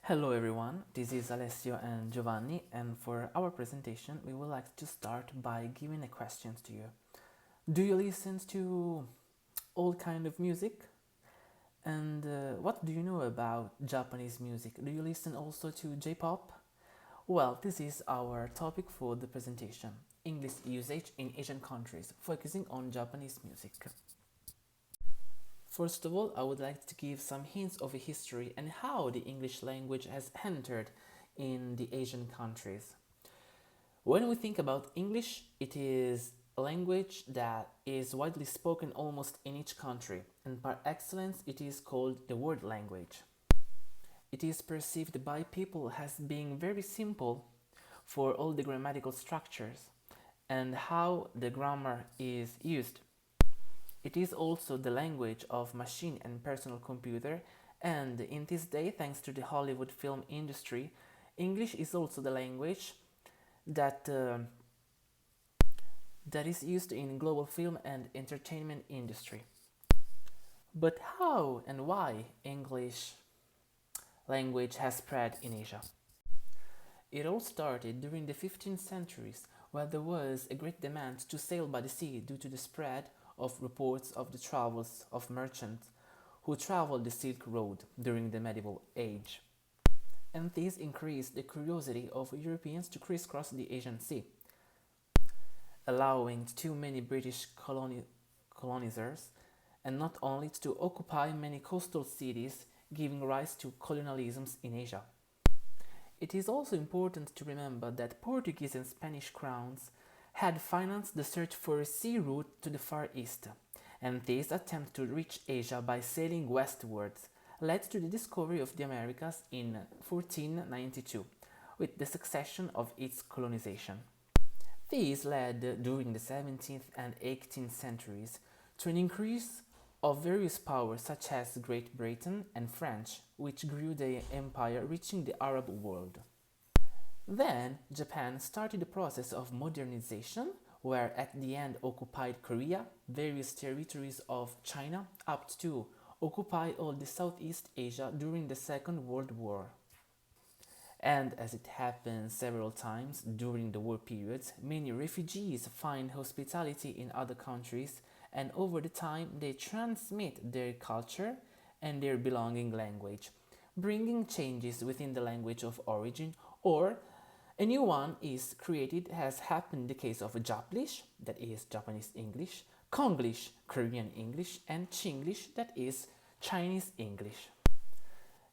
Hello everyone, this is Alessio and Giovanni, and for our presentation, we would like to start by giving a question to you. Do you listen to all kind of music? And what do you know about Japanese music? Do you listen also to J-pop? Well, this is our topic for the presentation: English usage in Asian countries, focusing on Japanese music. First of all, I would like to give some hints of a history and how the English language has entered in the Asian countries. When we think about English, it is a language that is widely spoken almost in each country, and par excellence, it is called the world language. It is perceived by people as being very simple for all the grammatical structures and how the grammar is used. It is also the language of machine and personal computer, and in this day, thanks to the Hollywood film industry, English is also the language that that is used in global film and entertainment industry. But how and why English language has spread in Asia? It all started during the 15th centuries, where there was a great demand to sail by the sea due to the spread of reports of the travels of merchants who traveled the Silk Road during the medieval age. And this increased the curiosity of Europeans to crisscross the Asian Sea, allowing too many British colonizers and not only to occupy many coastal cities, giving rise to colonialisms in Asia. It is also important to remember that Portuguese and Spanish crowns had financed the search for a sea route to the Far East, and this attempt to reach Asia by sailing westwards led to the discovery of the Americas in 1492, with the succession of its colonization. These led, during the 17th and 18th centuries, to an increase of various powers such as Great Britain and French, which grew the empire reaching the Arab world. Then Japan started the process of modernization, where at the end occupied Korea, various territories of China, up to occupy all the Southeast Asia during the Second World War. And as it happened several times during the war periods, many refugees find hospitality in other countries, and over the time they transmit their culture and their belonging language, bringing changes within the language of origin, or a new one is created, as happened in the case of Japlish, that is Japanese English, Konglish, Korean English, and Chinglish, that is Chinese English.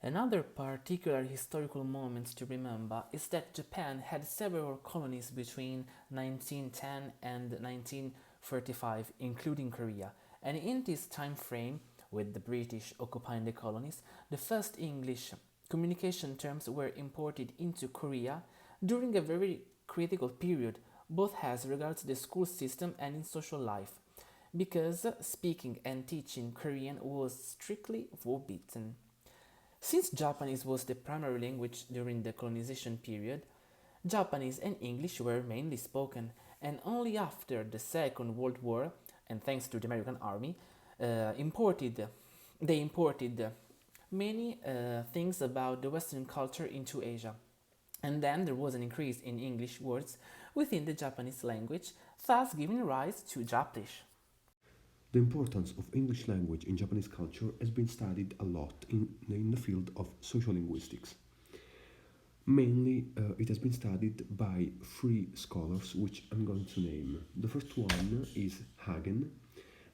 Another particular historical moment to remember is that Japan had several colonies between 1910 and 1935, including Korea, and in this time frame, with the British occupying the colonies, the first English communication terms were imported into Korea during a very critical period, both as regards the school system and in social life, because speaking and teaching Korean was strictly forbidden. Since Japanese was the primary language during the colonization period, Japanese and English were mainly spoken, and only after the Second World War, and thanks to the American Army, imported they imported many things about the Western culture into Asia. And then there was an increase in English words within the Japanese language, thus giving rise to Japlish. The importance of English language in Japanese culture has been studied a lot in the field of social linguistics. Mainly, it has been studied by three scholars, which I'm going to name. The first one is Hagen,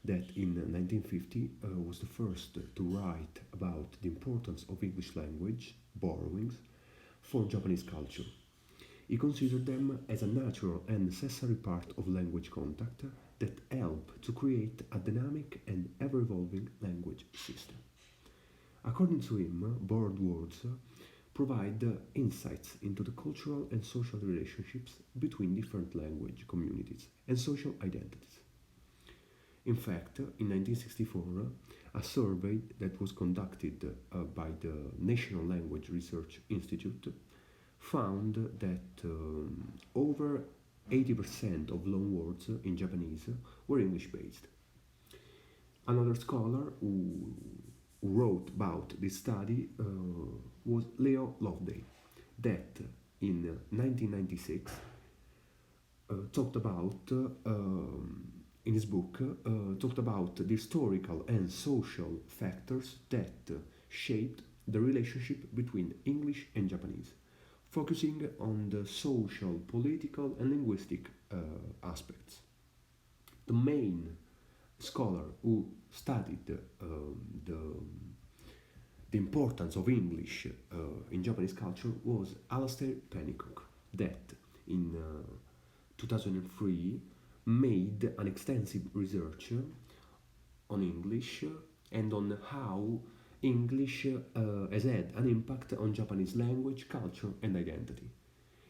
that in 1950 was the first to write about the importance of English language borrowings for Japanese culture. He considered them as a natural and necessary part of language contact that help to create a dynamic and ever evolving language system. According to him, borrowed words provide insights into the cultural and social relationships between different language communities and social identities. In fact, in 1964, a survey that was conducted by the National Language Research Institute found that over 80% of loanwords in Japanese were English based. Another scholar who wrote about this study was Leo Loveday, that in 1996 talked about in his book talked about the historical and social factors that shaped the relationship between English and Japanese, focusing on the social, political, and linguistic aspects. The main scholar who studied the, the importance of English in Japanese culture was Alastair Pennycook, that in 2003 made an extensive research on English and on how English has had an impact on Japanese language, culture, and identity.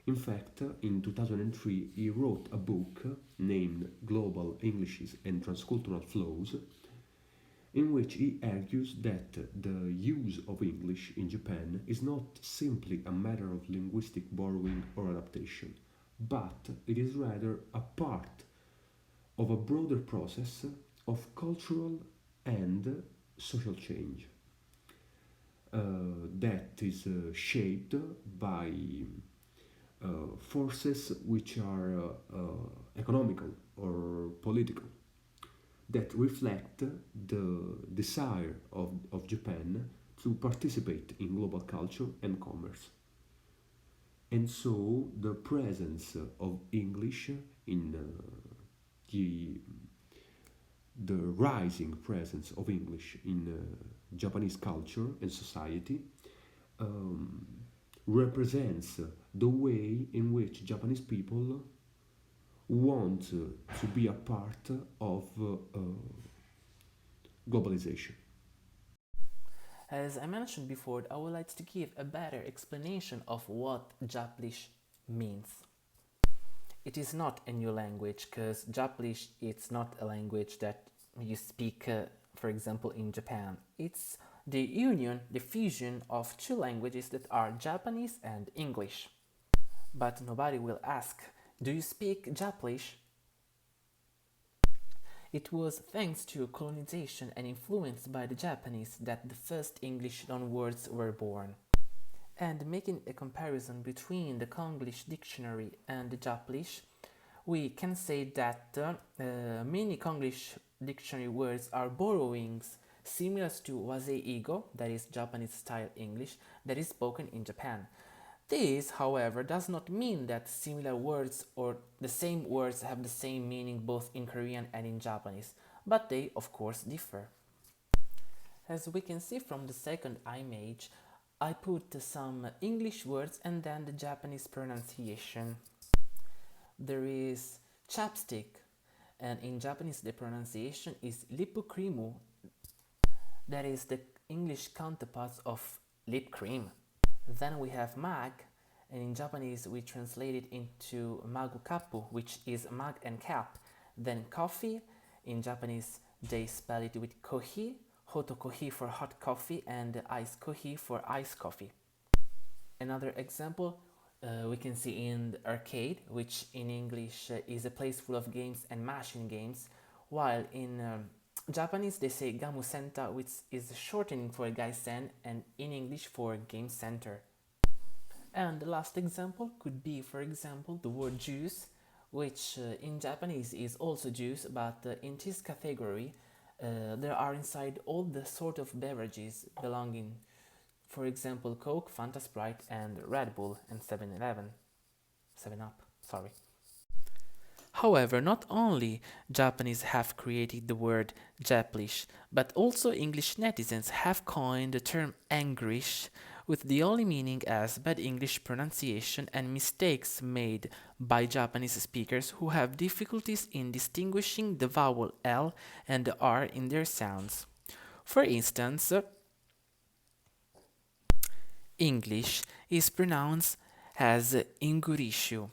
In fact, in 2003, he wrote a book named Global Englishes and Transcultural Flows, in which he argues that the use of English in Japan is not simply a matter of linguistic borrowing or adaptation, but it is rather a part of a broader process of cultural and social change that is shaped by forces which are economical or political, that reflect the desire of Japan to participate in global culture and commerce. And so the presence of English in the the rising presence of English in Japanese culture and society um, represents the way in which Japanese people want to be a part of globalization. As I mentioned before, I would like to give a better explanation of what Japlish means. It is not a new language because Japlish it's not a language that you speak, for example, in Japan. It's the union, the fusion of two languages that are Japanese and English. But nobody will ask, do you speak Japlish? It was thanks to colonization and influenced by the Japanese that the first English loanwords were born. And making a comparison between the Konglish dictionary and the Japlish, we can say that many Konglish dictionary words are borrowings similar to Wasei-Igo, that is Japanese style English, that is spoken in Japan. This, however, does not mean that similar words or the same words have the same meaning both in Korean and in Japanese, but they, of course, differ. As we can see from the second image, I put some English words and then the Japanese pronunciation. There is chapstick, and in Japanese the pronunciation is lippukrimu, that is the English counterpart of lip cream. Then we have mag, and in Japanese we translate it into magukapu, which is mag and cap. Then coffee, in Japanese they spell it with kohi, hotokohi for hot coffee and ice kohi for iced coffee. Another example we can see in the arcade, which in English is a place full of games and machine games, while in Japanese they say gamu senta, which is shortening for gaisen and in English for game center. And the last example could be, for example, the word juice, which in Japanese is also juice, but in this category there are inside all the sort of beverages belonging, for example, Coke, Fanta, Sprite, and Red Bull, and 7-Eleven. 7-Up, sorry. However, not only Japanese have created the word Japlish, but also English netizens have coined the term Engrish, with the only meaning as bad English pronunciation and mistakes made by Japanese speakers who have difficulties in distinguishing the vowel L and the R in their sounds. For instance, English is pronounced as Ingurishu.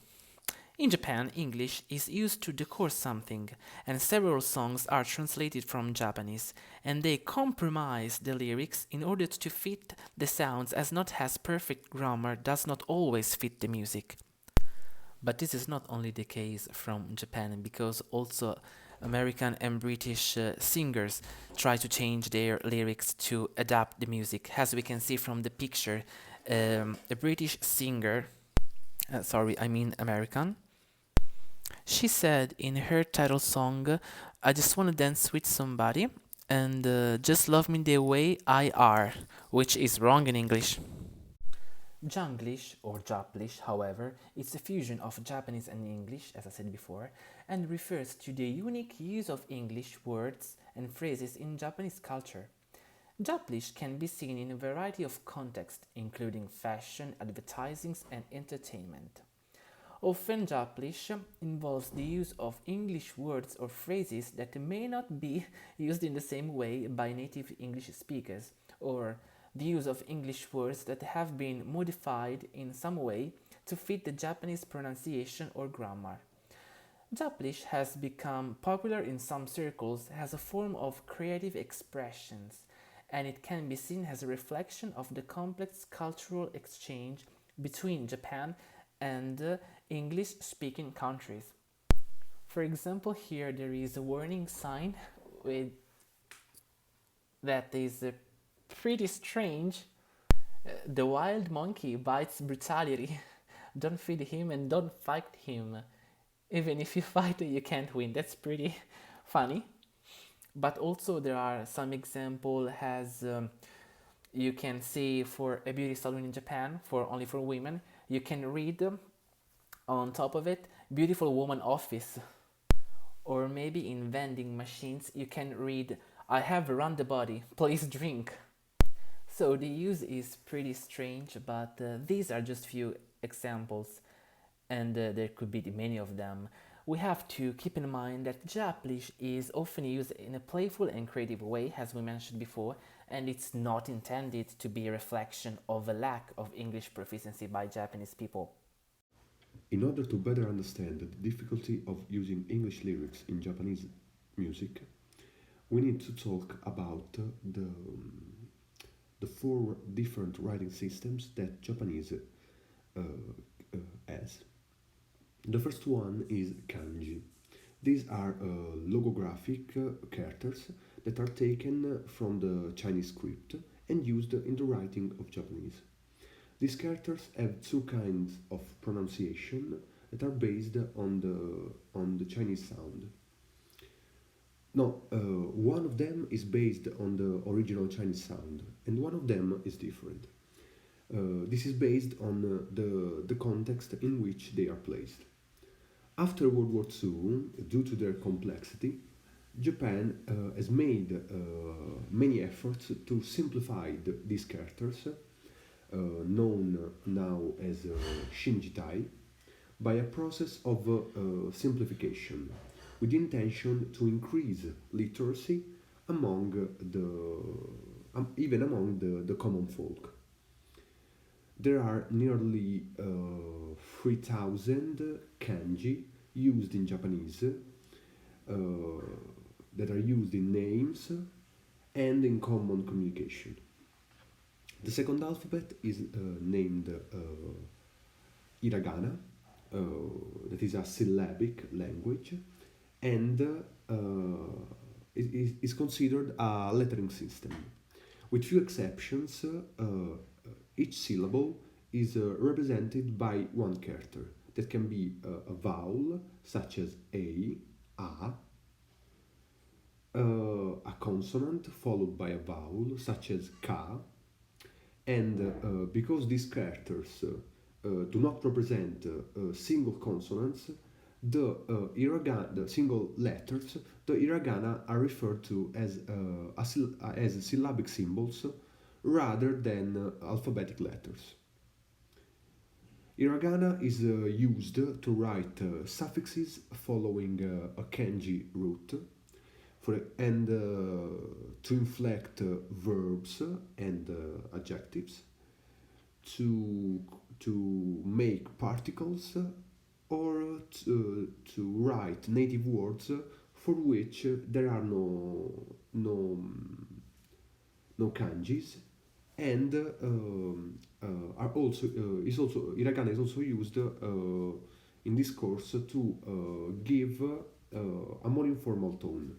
In Japan, English is used to decode something, and several songs are translated from Japanese, and they compromise the lyrics in order to fit the sounds, as not as perfect grammar does not always fit the music. But this is not only the case from Japan, because also American and British singers try to change their lyrics to adapt the music. As we can see from the picture, a British singer, sorry, I mean American. She said in her title song, I just want to dance with somebody and just love me the way I are, which is wrong in English. Janglish or Japlish, however, is a fusion of Japanese and English, as I said before, and refers to the unique use of English words and phrases in Japanese culture. Japlish can be seen in a variety of contexts, including fashion, advertising, and entertainment. Often, Japlish involves the use of English words or phrases that may not be used in the same way by native English speakers, or the use of English words that have been modified in some way to fit the Japanese pronunciation or grammar. Japlish has become popular in some circles as a form of creative expressions, and it can be seen as a reflection of the complex cultural exchange between Japan and English speaking countries. For example, here there is a warning sign with that is pretty strange. The wild monkey bites brutality. Don't feed him and don't fight him. Even if you fight, you can't win. That's pretty funny. But also there are some example as you can see for a beauty salon in Japan for only for women. You can read on top of it beautiful woman office, or maybe in vending machines you can read I have run the body, please drink. So the use is pretty strange, but these are just few examples, and there could be many of them. We have to keep in mind that Japlish is often used in a playful and creative way, as we mentioned before, and it's not intended to be a reflection of a lack of English proficiency by Japanese people. In order to better understand the difficulty of using English lyrics in Japanese music, we need to talk about the four different writing systems that Japanese has. The first one is kanji. These are logographic characters that are taken from the Chinese script and used in the writing of Japanese. These characters have two kinds of pronunciation that are based on the Chinese sound. No, one of them is based on the original Chinese sound, and one of them is different. This is based on the context in which they are placed. After World War II, due to their complexity, Japan has made many efforts to simplify these characters, known now as Shinjitai, by a process of simplification, with the intention to increase literacy among even among the common folk. There are nearly 3,000 kanji used in Japanese that are used in names and in common communication. The second alphabet is named hiragana, that is a syllabic language, and is considered a lettering system. With few exceptions, each syllable is represented by one character that can be a vowel, such as a consonant followed by a vowel, such as ka, and because these characters do not represent single consonants, the single letters, the hiragana are referred to as syllabic symbols rather than alphabetic letters. Hiragana is used to write suffixes following a kanji root and to inflect verbs and adjectives, to make particles, or to write native words for which there are no kanjis, and are also is also hiragana is also used in this course to give a more informal tone.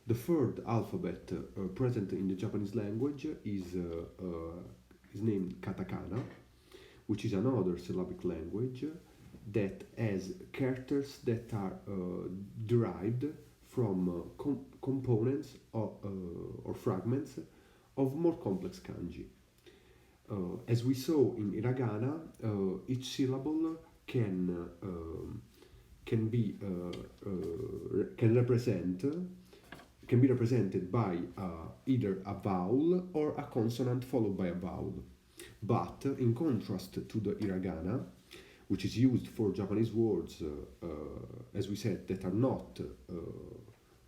The third alphabet present in the Japanese language is is named katakana, which is another syllabic language that has characters that are derived from components or fragments of more complex kanji. As we saw in hiragana, each syllable can be can represent can be represented by either a vowel or a consonant followed by a vowel. But in contrast to the hiragana, which is used for Japanese words, as we said, that are not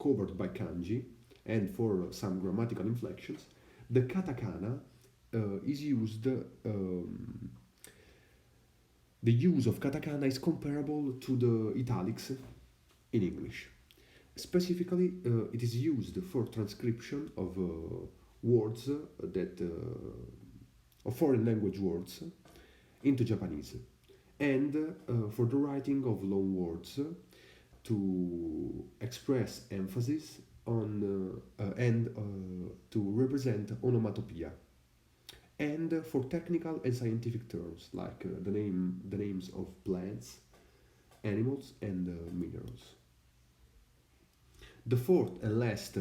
covered by kanji, and for some grammatical inflections, the katakana is used. The use of katakana is comparable to the italics in English. Specifically, it is used for transcription of words of foreign language words into Japanese, and for the writing of long words to express emphasis on and to represent onomatopoeia, and for technical and scientific terms like the names of plants, animals, and minerals. The fourth and last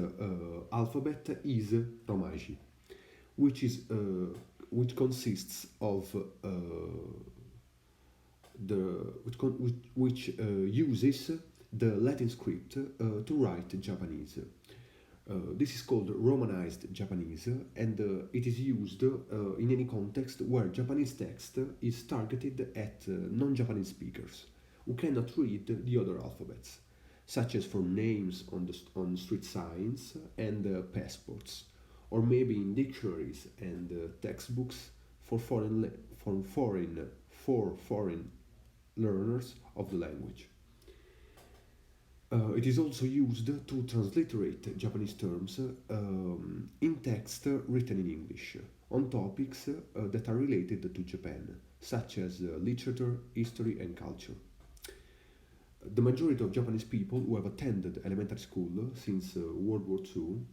alphabet is Romaji, which consists of which uses the Latin script to write Japanese. This is called Romanized Japanese, and it is used in any context where Japanese text is targeted at non-Japanese speakers who cannot read the other alphabets, such as for names on street signs and passports, or maybe in dictionaries and textbooks for foreign learners of the language. It is also used to transliterate Japanese terms in text written in English on topics that are related to Japan, such as literature, history, and culture. The majority of Japanese people who have attended elementary school since World War II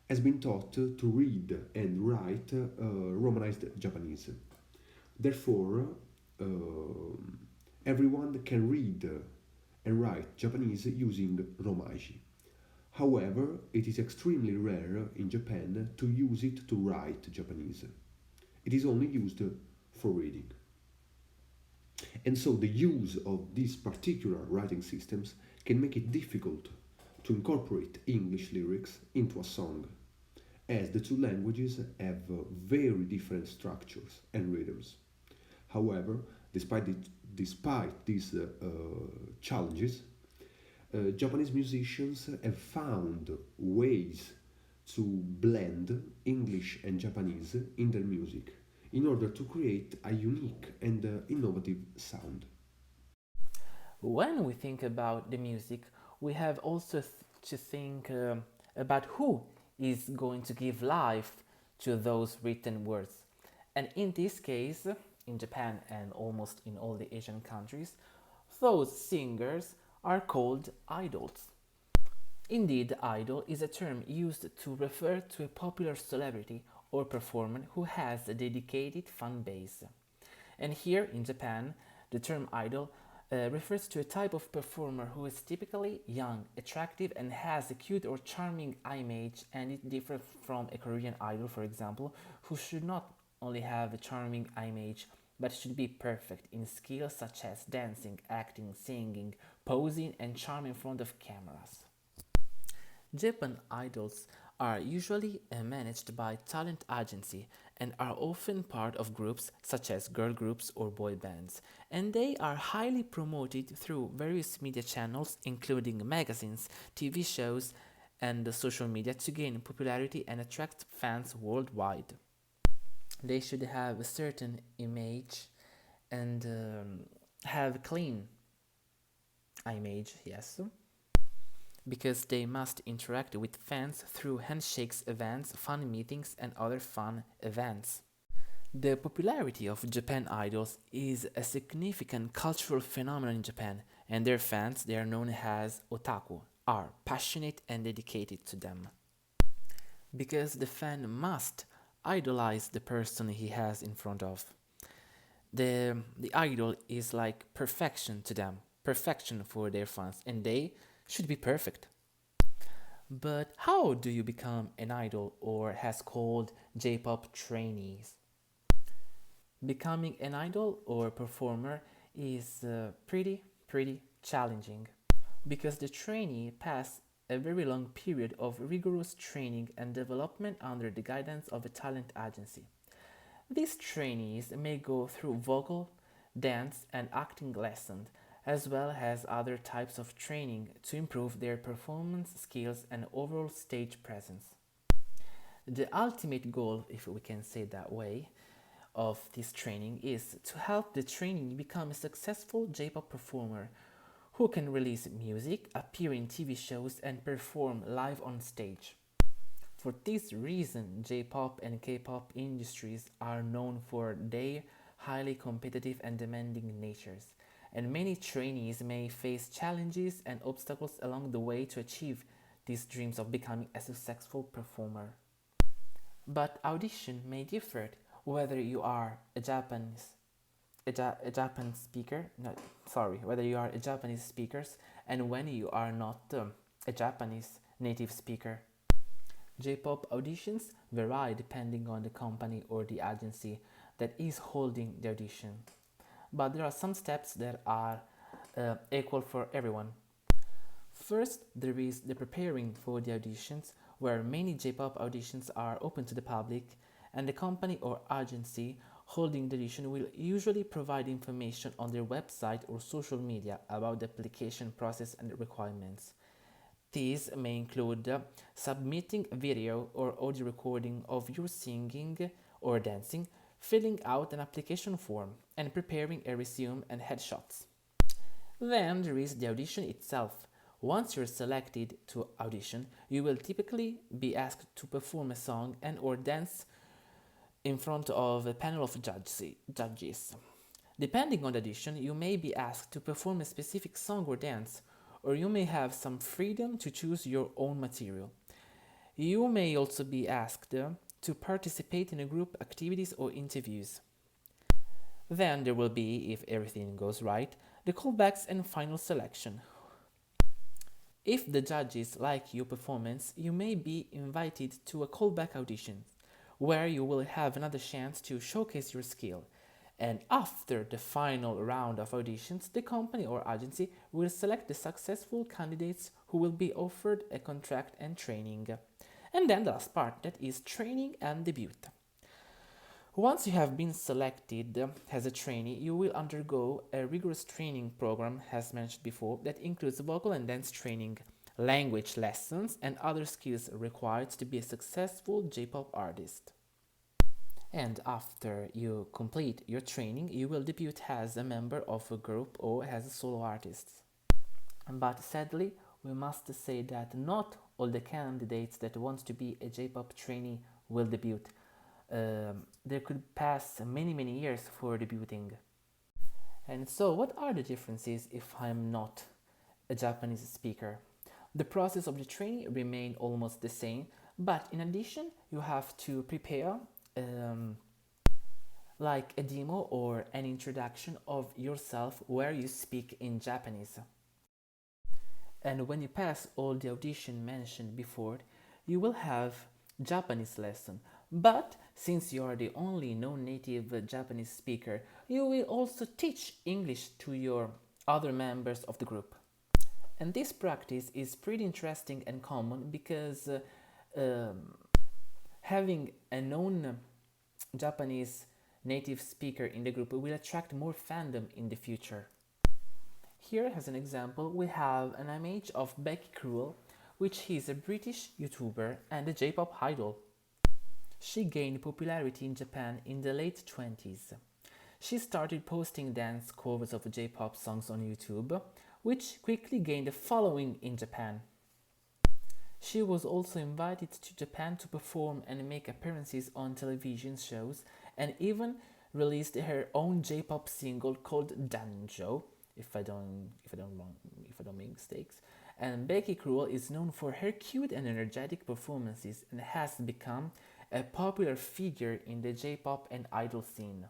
has been taught to read and write Romanized Japanese. Therefore, everyone can read and write Japanese using Romaji. However, it is extremely rare in Japan to use it to write Japanese. It is only used for reading. And so the use of these particular writing systems can make it difficult to incorporate English lyrics into a song, as the two languages have very different structures and rhythms. However, despite these challenges, Japanese musicians have found ways to blend English and Japanese in their music in order to create a unique and innovative sound. When we think about the music, we have also to think about who is going to give life to those written words. And in this case, in Japan and almost in all the Asian countries, those singers are called idols. Indeed, idol is a term used to refer to a popular celebrity or performer who has a dedicated fan base. And here in Japan, the term idol refers to a type of performer who is typically young, attractive, and has a cute or charming image, and it differs from a Korean idol, for example, who should not only have a charming image but should be perfect in skills such as dancing, acting, singing, posing, and charm in front of cameras. Japan idols are usually managed by talent agency and are often part of groups such as girl groups or boy bands, and they are highly promoted through various media channels including magazines, TV shows, and social media to gain popularity and attract fans worldwide. They should have a certain image and have clean image, yes, because they must interact with fans through handshakes events, fan meetings, and other fun events. The popularity of Japan idols is a significant cultural phenomenon in Japan, and their fans, they are known as otaku, are passionate and dedicated to them. Because the fan must idolize the person he has in front of. The idol is like perfection to them, perfection for their fans, and they should be perfect. But how do you become an idol or has called J-pop trainees? Becoming an idol or performer is pretty challenging because the trainee pass a very long period of rigorous training and development under the guidance of a talent agency. These trainees may go through vocal, dance, and acting lessons, as well as other types of training to improve their performance skills and overall stage presence. The ultimate goal, if we can say it that way, of this training is to help the trainee become a successful J-pop performer who can release music, appear in TV shows, and perform live on stage. For this reason, J-pop and K-pop industries are known for their highly competitive and demanding natures, and many trainees may face challenges and obstacles along the way to achieve these dreams of becoming a successful performer. But audition may differ whether you are a Japanese speaker, no, sorry, whether you are a Japanese speaker and when you are not a Japanese native speaker. J-pop auditions vary depending on the company or the agency that is holding the audition. But there are some steps that are equal for everyone. First, there is the preparing for the auditions, where many J-pop auditions are open to the public, and the company or agency holding the audition will usually provide information on their website or social media about the application process and requirements. These may include submitting a video or audio recording of your singing or dancing, filling out an application form, and preparing a resume and headshots. Then there is the audition itself. Once you're selected to audition, you will typically be asked to perform a song and or dance in front of a panel of judges. Depending on the audition, you may be asked to perform a specific song or dance, or you may have some freedom to choose your own material. You may also be asked to participate in a group activities or interviews. Then there will be, if everything goes right, the callbacks and final selection. If the judges like your performance, you may be invited to a callback audition, where you will have another chance to showcase your skill. And after the final round of auditions, the company or agency will select the successful candidates who will be offered a contract and training. And then the last part, that is training and debut. Once you have been selected as a trainee, you will undergo a rigorous training program, as mentioned before, that includes vocal and dance training, language lessons, and other skills required to be a successful J-pop artist. And after you complete your training, you will debut as a member of a group or as a solo artist. But sadly, we must say that not all the candidates that want to be a J-pop trainee will debut. There could pass many years for debuting. And so, what are the differences if I'm not a Japanese speaker? The process of the training remain almost the same, but in addition, you have to prepare like a demo or an introduction of yourself where you speak in Japanese. And when you pass all the audition mentioned before, you will have Japanese lesson. But since you are the only non-native Japanese speaker, you will also teach English to your other members of the group. And this practice is pretty interesting and common because having a known Japanese native speaker in the group will attract more fandom in the future. Here, as an example, we have an image of Becky Cruel, which is a British YouTuber and a J-pop idol. She gained popularity in Japan in the late 20s. She started posting dance covers of J-pop songs on YouTube, which quickly gained a following in Japan. She was also invited to Japan to perform and make appearances on television shows, and even released her own J-pop single called Danjo, if I don't make mistakes. And Becky Cruel is known for her cute and energetic performances and has become a popular figure in the J-pop and idol scene.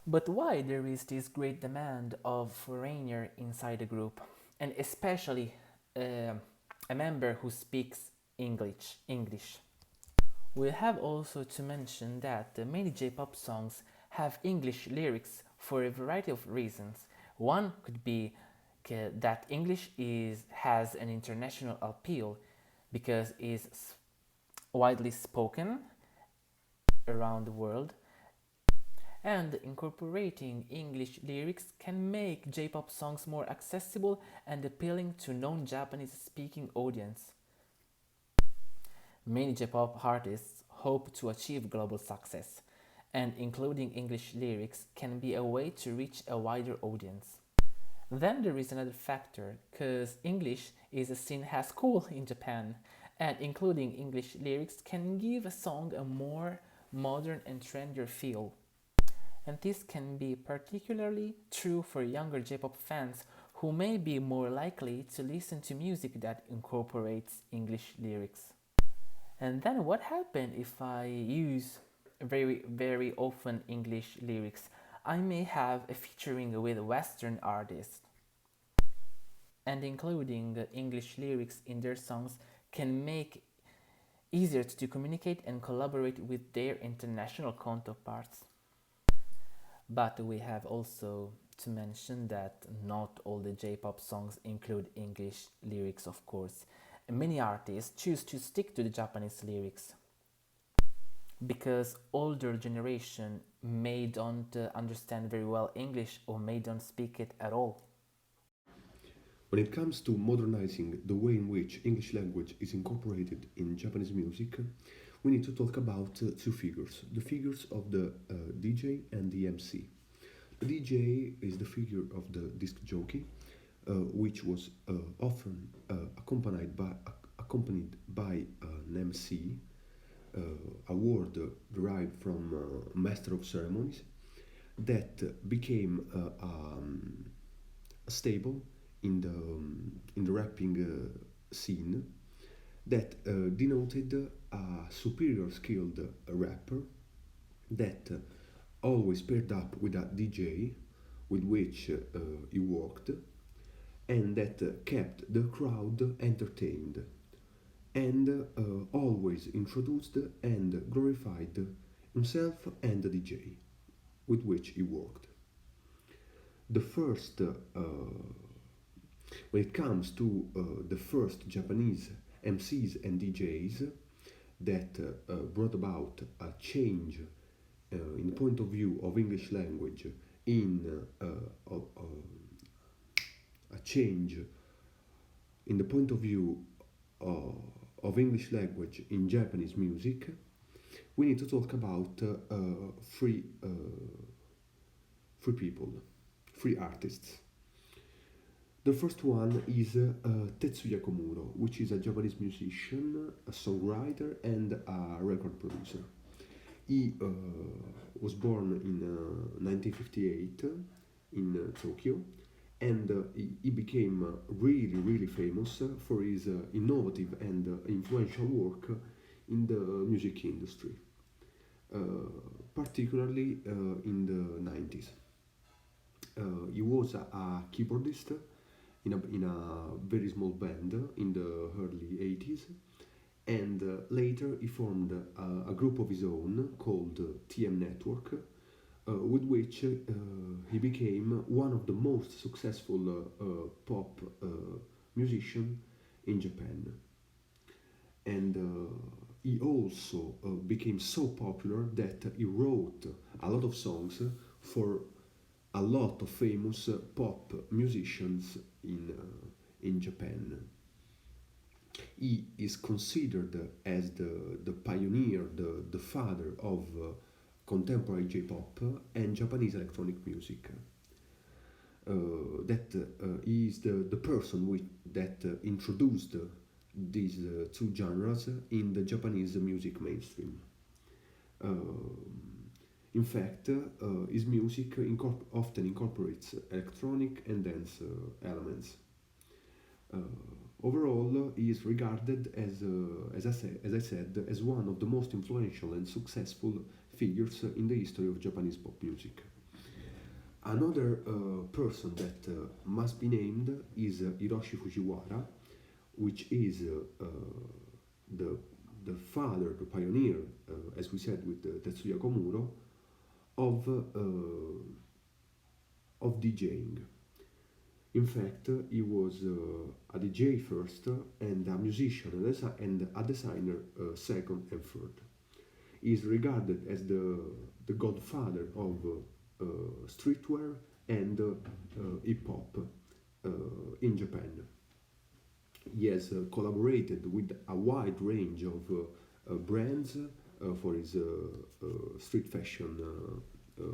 But why there is this great demand of foreigner inside the group, and especially uh, a member who speaks English? We have also to mention that many J-pop songs have English lyrics for a variety of reasons. One could be that English has an international appeal because it's widely spoken around the world, and incorporating English lyrics can make J-pop songs more accessible and appealing to non-Japanese speaking audience. Many J-pop artists hope to achieve global success, and including English lyrics can be a way to reach a wider audience. Then there is another factor, because English is seen as cool in Japan, and including English lyrics can give a song a more modern and trendier feel. And this can be particularly true for younger J-pop fans who may be more likely to listen to music that incorporates English lyrics. And then what happens if I use very often English lyrics? I may have a featuring with Western artists, and including English lyrics in their songs can make easier to communicate and collaborate with their international counterparts. But we have also to mention that not all the J-pop songs include English lyrics, of course. Many artists choose to stick to the Japanese lyrics because older generation may don't understand very well English or may don't speak it at all. When it comes to modernizing the way in which English language is incorporated in Japanese music, we need to talk about two figures, the figures of the DJ and the MC. The DJ is the figure of the disc jockey, which was often accompanied by an MC, a word derived from Master of Ceremonies, that became a stable in the rapping scene that denoted a superior skilled rapper that always paired up with a DJ with which he worked, and that kept the crowd entertained, and always introduced and glorified himself and the DJ with which he worked. The first, when it comes to the first Japanese MCs and DJs that brought about a change in the point of view of English language, a change in the point of view of English language in Japanese music, we need to talk about three people, three artists. The first one is Tetsuya Komuro, which is a Japanese musician, a songwriter, and a record producer. He was born in 1958 in Tokyo, and he became really famous for his innovative and influential work in the music industry, particularly in the 90s. He was a keyboardist in a very small band in the early 80s, and later he formed a group of his own called TM Network, with which he became one of the most successful pop musicians in Japan. And he also became so popular that he wrote a lot of songs for a lot of famous pop musicians in Japan. He is considered as the pioneer, the father of contemporary J-pop and Japanese electronic music. That he is the person that introduced these two genres in the Japanese music mainstream. In fact, his music often incorporates electronic and dance elements. Overall, he is regarded as I said, as one of the most influential and successful figures in the history of Japanese pop music. Another person that must be named is Hiroshi Fujiwara, which is the father, the pioneer, as we said with Tetsuya Komuro, of DJing. In fact, he was a DJ first and a musician and a designer second and third. He is regarded as the godfather of streetwear and hip hop in Japan. He has collaborated with a wide range of brands for his street fashion uh,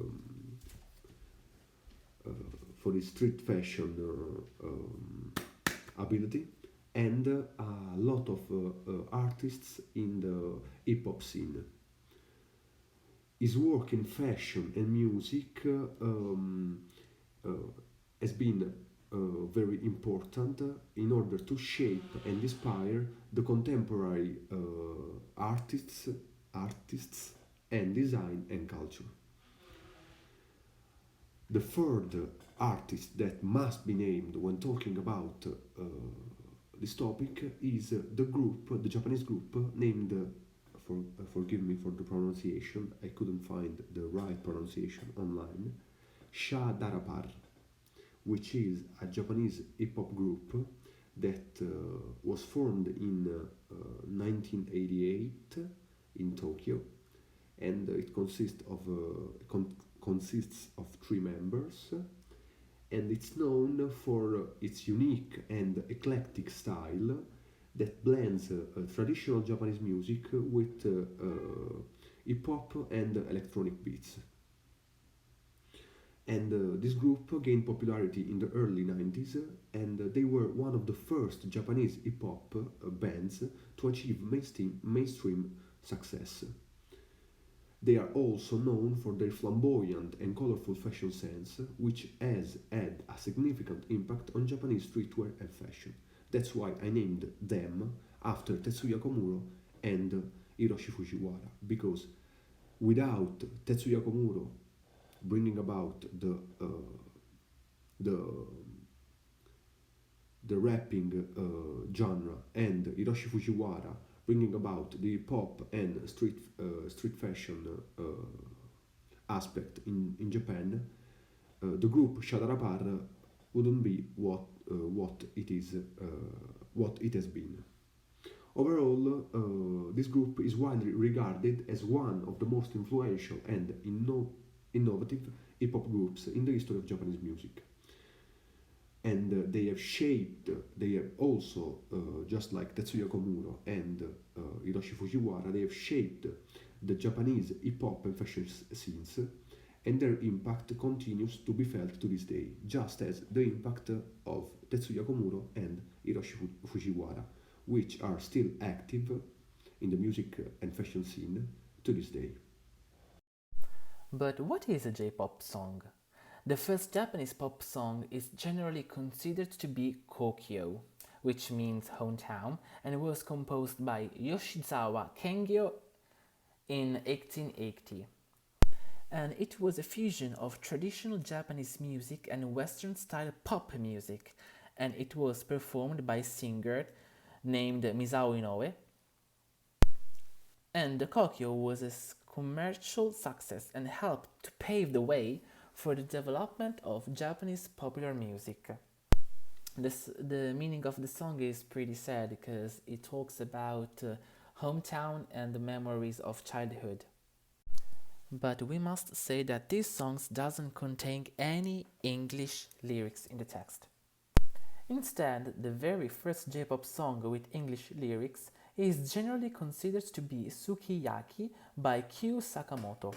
street fashion ability, and a lot of artists in the hip hop scene. His work in fashion and music uh, has been very important in order to shape and inspire the contemporary artists and design and culture. The third artist that must be named when talking about this topic is the Japanese group named, forgive me for the pronunciation, I couldn't find the right pronunciation online, Sha Darapar, which is a Japanese hip hop group that was formed in 1988 in Tokyo, and it consists of three members, and it's known for its unique and eclectic style that blends traditional Japanese music with hip hop and electronic beats. And this group gained popularity in the early 90s, and they were one of the first Japanese hip hop bands to achieve mainstream success. They are also known for their flamboyant and colorful fashion sense, which has had a significant impact on Japanese streetwear and fashion. That's why I named them after Tetsuya Komuro and Hiroshi Fujiwara, because without Tetsuya Komuro bringing about the rapping genre, and Hiroshi Fujiwara bringing about the hip hop and street fashion aspect in Japan, the group Shadarapar wouldn't be what it has been. Overall, this group is widely regarded as one of the most influential and innovative hip hop groups in the history of Japanese music. And they have also, just like Tetsuya Komuro and Hiroshi Fujiwara, they have shaped the Japanese hip hop and fashion scenes, and their impact continues to be felt to this day, just as the impact of Tetsuya Komuro and Hiroshi Fujiwara, which are still active in the music and fashion scene to this day. But what is a J-pop song? The first Japanese pop song is generally considered to be Kokyo, which means hometown, and was composed by Yoshizawa Kengyo in 1880. And it was a fusion of traditional Japanese music and Western style pop music, and it was performed by a singer named Misao Inoue. And the Kokyo was a commercial success and helped to pave the way for the development of Japanese popular music. The meaning of the song is pretty sad because it talks about hometown and the memories of childhood. But we must say that this song doesn't contain any English lyrics in the text. Instead, the very first J-pop song with English lyrics is generally considered to be Sukiyaki by Kyu Sakamoto,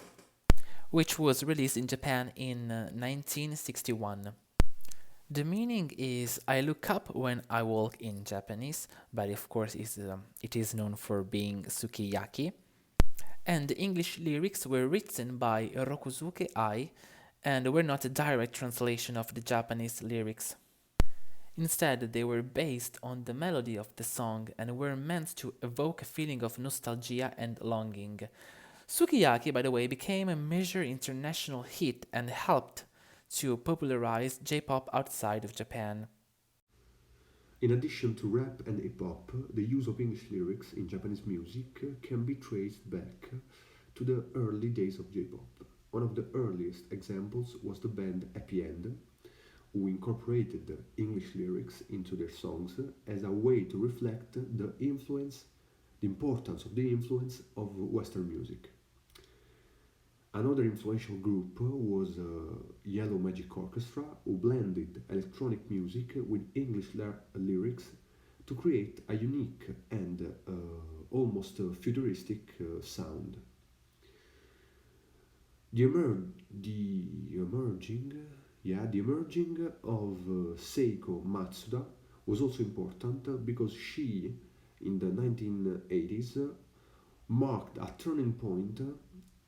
which was released in Japan in 1961. The meaning is I look up when I walk in Japanese, but of course it is known for being Sukiyaki. And the English lyrics were written by Rokusuke Ai and were not a direct translation of the Japanese lyrics. Instead, they were based on the melody of the song and were meant to evoke a feeling of nostalgia and longing. Sukiyaki, by the way, became a major international hit and helped to popularize J-pop outside of Japan. In addition to rap and hip hop, the use of English lyrics in Japanese music can be traced back to the early days of J pop. One of the earliest examples was the band Happy End, who incorporated English lyrics into their songs as a way to reflect the importance of the influence of Western music. Another influential group was Yellow Magic Orchestra, who blended electronic music with English lyrics to create a unique and almost futuristic sound. The emerging, the emerging of Seiko Matsuda was also important because she, in the 1980s, marked a turning point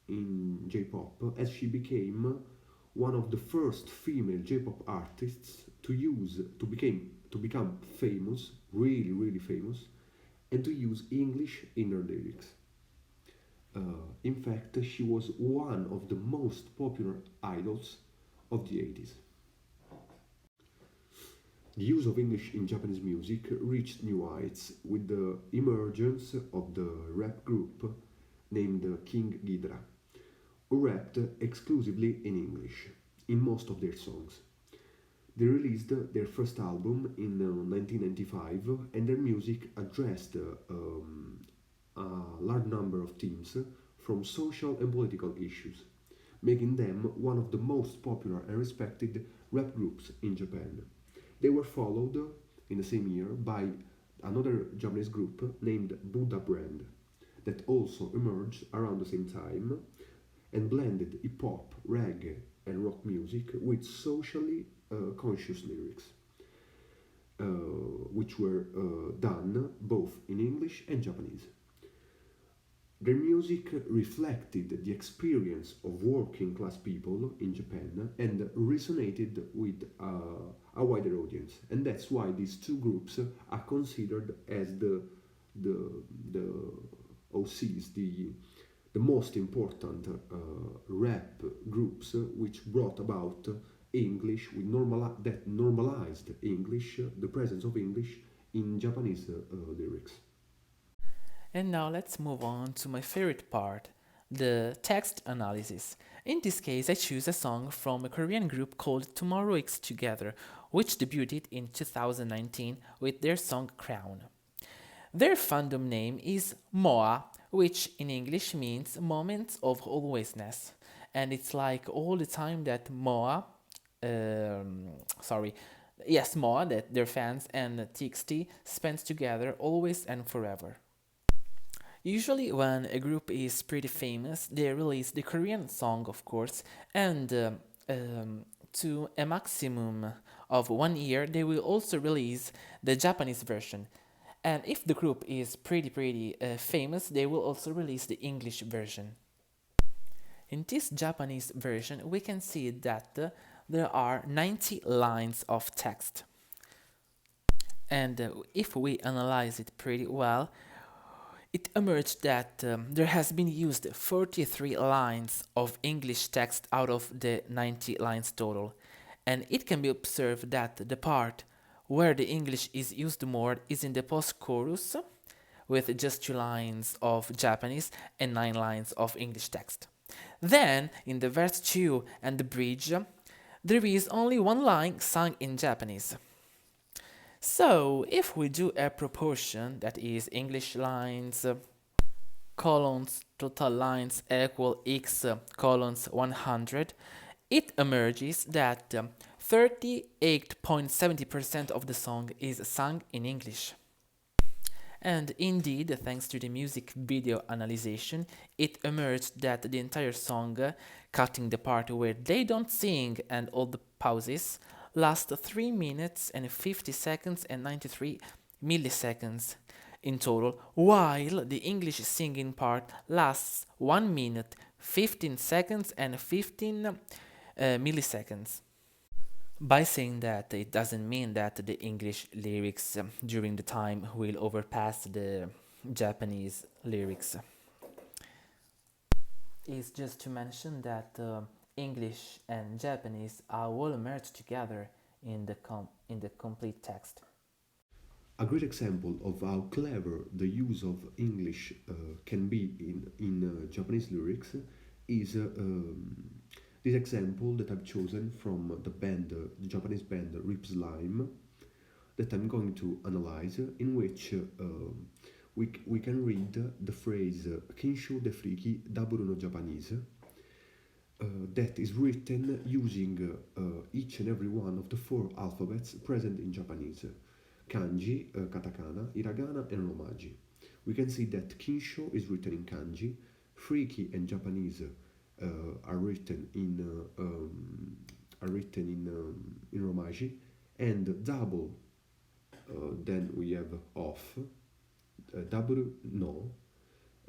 in J-pop as she became one of the first female J-pop artists to become famous, really famous, and to use English in her lyrics. In fact, she was one of the most popular idols of the 80s. The use of English in Japanese music reached new heights with the emergence of the rap group named King Ghidra, who rapped exclusively in English in most of their songs. They released their first album in 1995, and their music addressed a large number of themes from social and political issues, making them one of the most popular and respected rap groups in Japan. They were followed in the same year by another Japanese group named Buddha Brand that also emerged around the same time and blended hip hop, reggae, and rock music with socially conscious lyrics, uh, which were done both in English and Japanese. Their music reflected the experience of working class people in Japan and resonated with a wider audience. And that's why these two groups are considered as the, the OCs, the most important rap groups which brought about English that normalized English, the presence of English in Japanese lyrics. And now let's move on to my favorite part, the text analysis. In this case, I choose a song from a Korean group called Tomorrow X Together, which debuted in 2019 with their song Crown. Their fandom name is MOA, which in English means Moments of Alwaysness. And it's like all the time that sorry, yes, MOA, that their fans and TXT spend together always and forever. Usually, when a group is pretty famous, they release the Korean song, of course, and to a maximum of 1 year, they will also release the Japanese version. And if the group is pretty famous, they will also release the English version. In this Japanese version, we can see that there are 90 lines of text. And if we analyze it pretty well, it emerged that there has been used 43 lines of English text out of the 90 lines total. And it can be observed that the part where the English is used more is in the post-chorus, with just 2 lines of Japanese and 9 lines of English text. Then, in the verse 2 and the bridge, there is only 1 line sung in Japanese. So, if we do a proportion, that is English lines, colons, total lines equal x colons 100, it emerges that 38.70% of the song is sung in English. And indeed, thanks to the music video analyzation, it emerged that the entire song, cutting the part where they don't sing and all the pauses, lasts 3 minutes and 50 seconds and 93 milliseconds in total, while the English singing part lasts 1 minute, 15 seconds and 15 milliseconds. By saying that, it doesn't mean that the English lyrics during the time will overpass the Japanese lyrics. It's just to mention that English and Japanese are all merged together in the complete text. A great example of how clever the use of English can be in Japanese lyrics is this example that I've chosen from the Japanese band Rip Slime, that I'm going to analyze, in which we can read the phrase Kinsho de Friki Daburo no Japanese, that is written using each and every one of the four alphabets present in Japanese: kanji, katakana, hiragana, and romaji. We can see that Kinsho is written in kanji, Friki and Japanese are written in romaji, and double, then we have off, daburu no.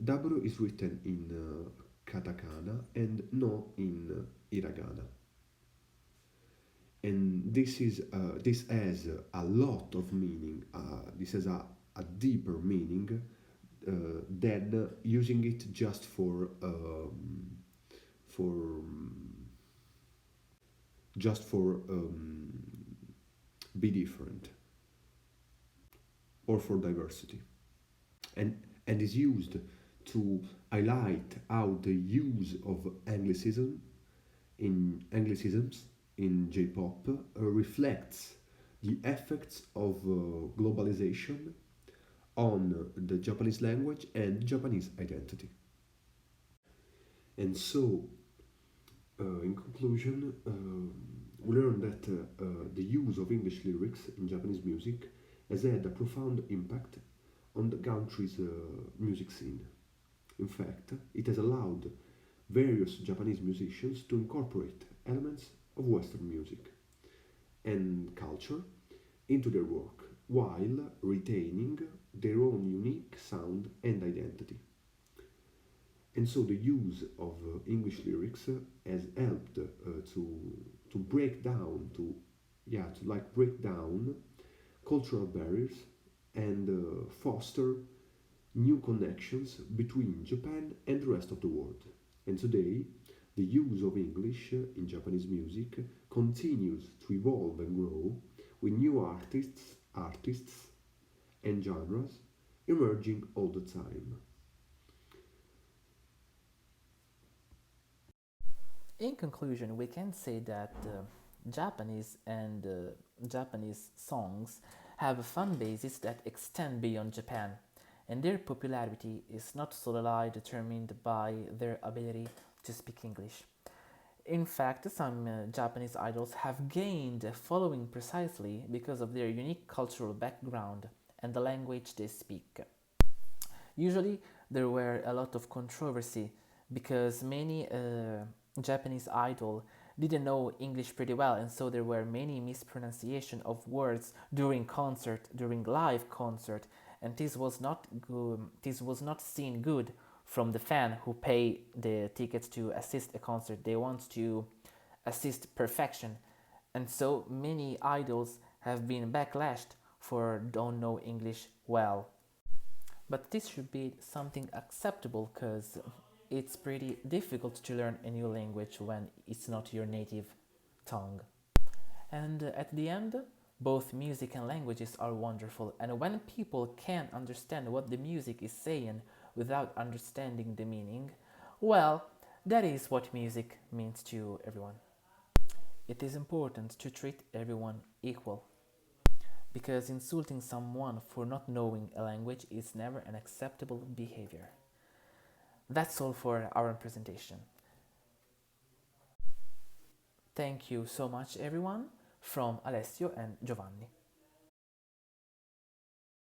Daburu is written in katakana and no in hiragana. And this has a lot of meaning. This has a deeper meaning than using it just for just for be different or for diversity, and is used to highlight how the use of anglicisms in J-pop reflects the effects of globalization on the Japanese language and Japanese identity. And so, in conclusion, we learned that the use of English lyrics in Japanese music has had a profound impact on the country's music scene. In fact, it has allowed various Japanese musicians to incorporate elements of Western music and culture into their work while retaining their own unique sound and identity. And so the use of English lyrics has helped to break down break down cultural barriers and foster new connections between Japan and the rest of the world. And today, the use of English in Japanese music continues to evolve and grow, with new artists and genres emerging all the time. In conclusion, we can say that Japanese songs have a fan bases that extend beyond Japan, and their popularity is not solely determined by their ability to speak English. In fact, some Japanese idols have gained a following precisely because of their unique cultural background and the language they speak. Usually, there were a lot of controversy because many Japanese idol didn't know English pretty well, and so there were many mispronunciation of words during live concert, and this was not good. This was not seen good from the fan who pay the tickets to assist a concert. They want to assist perfection, and so many idols have been backlashed for don't know English well. But this should be something acceptable because it's pretty difficult to learn a new language when it's not your native tongue. And at the end, both music and languages are wonderful, and when people can understand what the music is saying without understanding the meaning, well, that is what music means to everyone. It is important to treat everyone equal because insulting someone for not knowing a language is never an acceptable behavior. That's all for our presentation. Thank you so much, everyone, from Alessio and Giovanni.